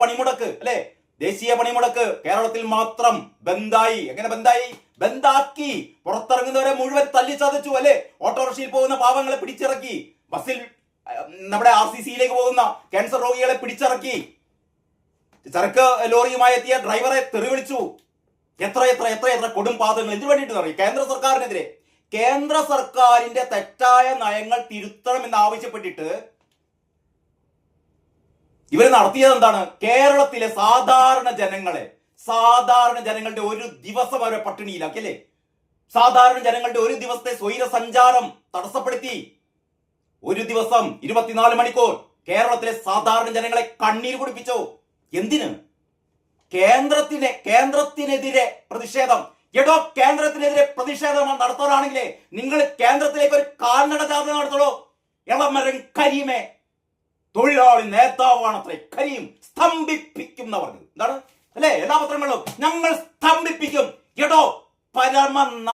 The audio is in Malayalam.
പണിമുടക്ക് അല്ലെ, ദേശീയ പണിമുടക്ക് കേരളത്തിൽ മാത്രം ബന്ധായി. എങ്ങനെ ബന്ധായി? ബന്ധാക്കി. പുറത്തിറങ്ങുന്നവരെ മുഴുവൻ തല്ലിച്ചതച്ചു അല്ലെ. ഓട്ടോറിക്ഷയിൽ പോകുന്ന പാവങ്ങളെ പിടിച്ചിറക്കി, ബസ്സിൽ നമ്മുടെ RCCയിലേക്ക് പോകുന്ന ക്യാൻസർ രോഗികളെ പിടിച്ചിറക്കി, ചരക്ക് ലോറിയുമായി എത്തിയ ഡ്രൈവറെ തെറിവിളിച്ചു. എത്ര എത്ര എത്ര എത്ര കൊടും പാതങ്ങൾ എന്തിനു വേണ്ടിയിട്ട് അറിയും? കേന്ദ്ര സർക്കാരിനെതിരെ. കേന്ദ്ര സർക്കാരിന്റെ തെറ്റായ നയങ്ങൾ തിരുത്തണമെന്ന് ആവശ്യപ്പെട്ടിട്ട് ഇവർ നടത്തിയത് എന്താണ്? കേരളത്തിലെ സാധാരണ ജനങ്ങളുടെ ഒരു ദിവസം അവരെ പട്ടിണിയിലാക്കി അല്ലേ. സാധാരണ ജനങ്ങളുടെ ഒരു ദിവസത്തെ സ്വൈര സഞ്ചാരം തടസ്സപ്പെടുത്തി. ഒരു ദിവസം 24 മണിക്കൂർ കേരളത്തിലെ സാധാരണ ജനങ്ങളെ കണ്ണീര് കുടിപ്പിച്ചു. എന്തിന്? കേന്ദ്രത്തിനെതിരെ പ്രതിഷേധം. എടോ, കേന്ദ്രത്തിനെതിരെ പ്രതിഷേധം നടത്താനാണെങ്കിലേ നിങ്ങൾ കേന്ദ്രത്തിലേക്ക് ഒരു കാൽനട ജാഥ നടത്തണോ? എളമരം കരീമെ തൊഴിലാളി നേതാവാണത്രേ കരീം. സ്തംഭിപ്പിക്കുന്നവർ എന്താണ് അല്ലെ, എല്ലാ പത്രങ്ങളിലും ഞങ്ങൾ സ്തംഭിപ്പിക്കും. എടോ, പരമ